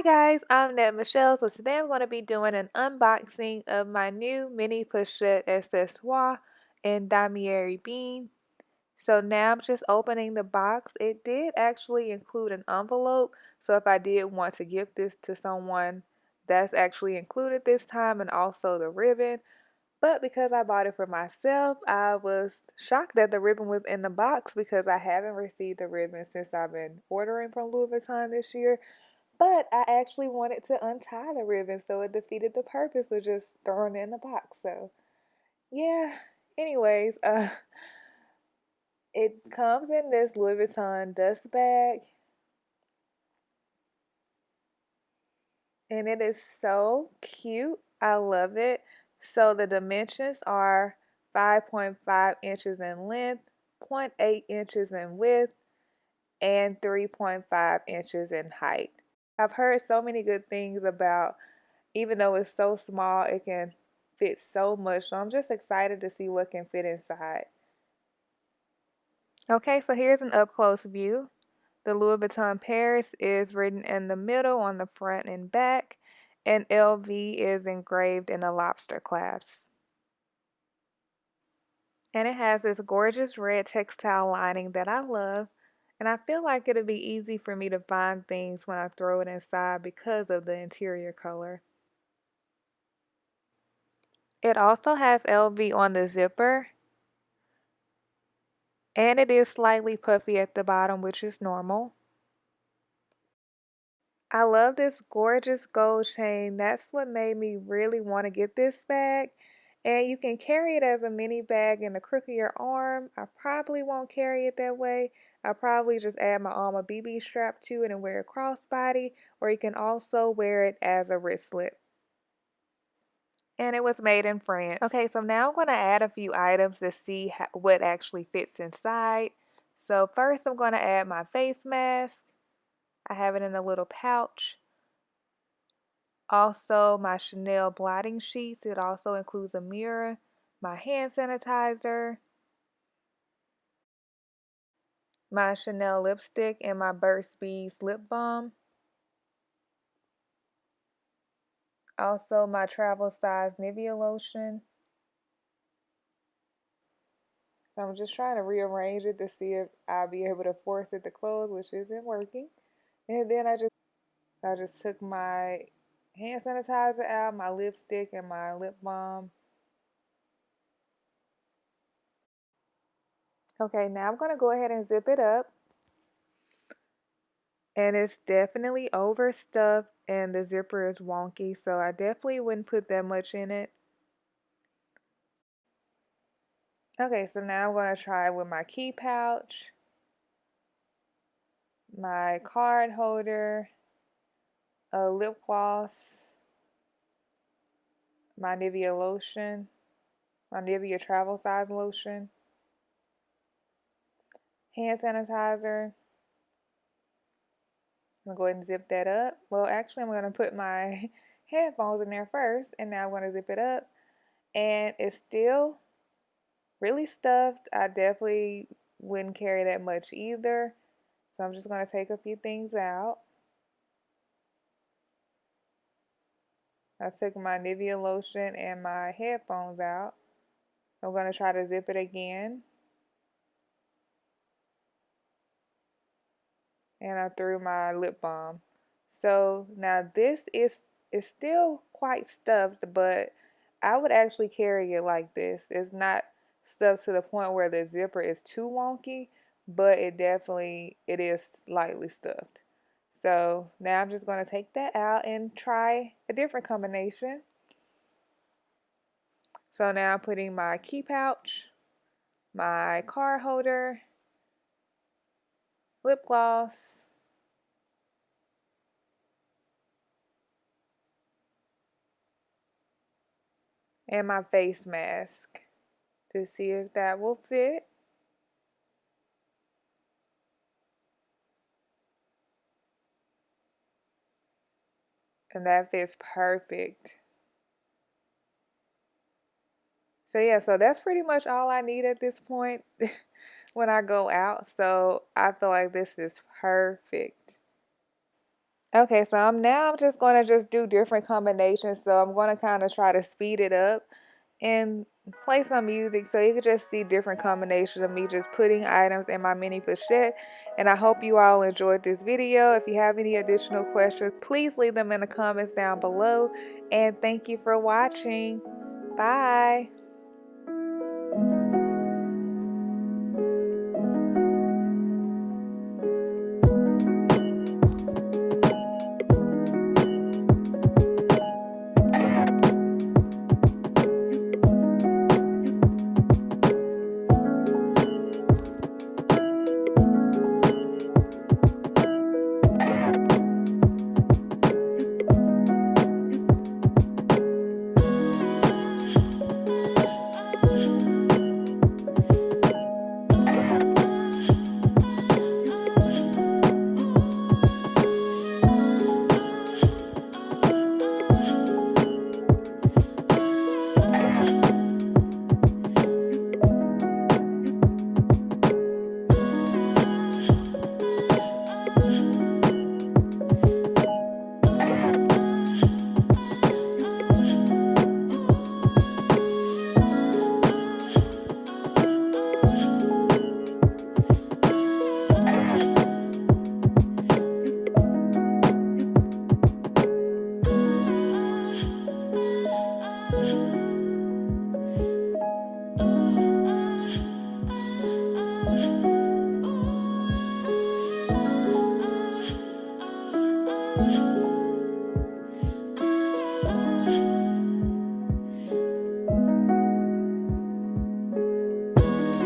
Hey guys, I'm Net Michelle. So today I'm going to be doing an unboxing of my new Mini Pochette Accessoires in Damier Ebene. So now I'm just opening the box. It did actually include an envelope, so if I did want to give this to someone, that's actually included this time, and also the ribbon. But because I bought it for myself, I was shocked that the ribbon was in the box because I haven't received the ribbon since I've been ordering from Louis Vuitton this year. But I actually wanted to untie the ribbon, so it defeated the purpose of just throwing it in the box. So, yeah. Anyways, it comes in this Louis Vuitton dust bag, and it is so cute. I love it. So the dimensions are 5.5 inches in length, 0.8 inches in width, and 3.5 inches in height. I've heard so many good things about, even though it's so small, it can fit so much. So I'm just excited to see what can fit inside. Okay, so here's an up close view. The Louis Vuitton Paris is written in the middle on the front and back, and LV is engraved in a lobster clasp. And it has this gorgeous red textile lining that I love, and I feel like it'll be easy for me to find things when I throw it inside because of the interior color. It also has LV on the zipper, and it is slightly puffy at the bottom, which is normal. I love this gorgeous gold chain. That's what made me really want to get this bag. And you can carry it as a mini bag in the crook of your arm. I probably won't carry it that way. I'll probably just add my Alma BB strap to it and wear a crossbody. Or you can also wear it as a wristlet. And it was made in France. Okay, so now I'm going to add a few items to see what actually fits inside. So first I'm going to add my face mask. I have it in a little pouch. Also my Chanel blotting sheets. It also includes a mirror, my hand sanitizer, my Chanel lipstick, and my Burt's Bees lip balm. Also my travel size Nivea lotion. I'm just trying to rearrange it to see if I'll be able to force it to close, which isn't working. And then I just took my hand sanitizer out, my lipstick, and my lip balm. Okay, now I'm going to go ahead and zip it up. And it's definitely overstuffed and the zipper is wonky, so I definitely wouldn't put that much in it. Okay, so now I'm going to try with my key pouch, my card holder, a lip gloss, my Nivea lotion, my Nivea travel size lotion, hand sanitizer. I'm going to go ahead and zip that up. Well, actually, I'm going to put my headphones in there first, and now I'm going to zip it up. And it's still really stuffed. I definitely wouldn't carry that much either. So I'm just going to take a few things out. I took my Nivea lotion and my headphones out. I'm going to try to zip it again. And I threw my lip balm. So now this is still quite stuffed, but I would actually carry it like this. It's not stuffed to the point where the zipper is too wonky, but it is slightly stuffed. So now I'm just going to take that out and try a different combination. So now I'm putting my key pouch, my card holder, lip gloss, and my face mask to see if that will fit. And that fits perfect. So yeah, so that's pretty much all I need at this point when I go out. So I feel like this is perfect. Okay, so I'm just gonna just do different combinations. So I'm gonna kind of try to speed it up and play some music so you can just see different combinations of me just putting items in my mini pochette. And I hope you all enjoyed this video. If you have any additional questions, please leave them in the comments down below. And thank you for watching. Bye.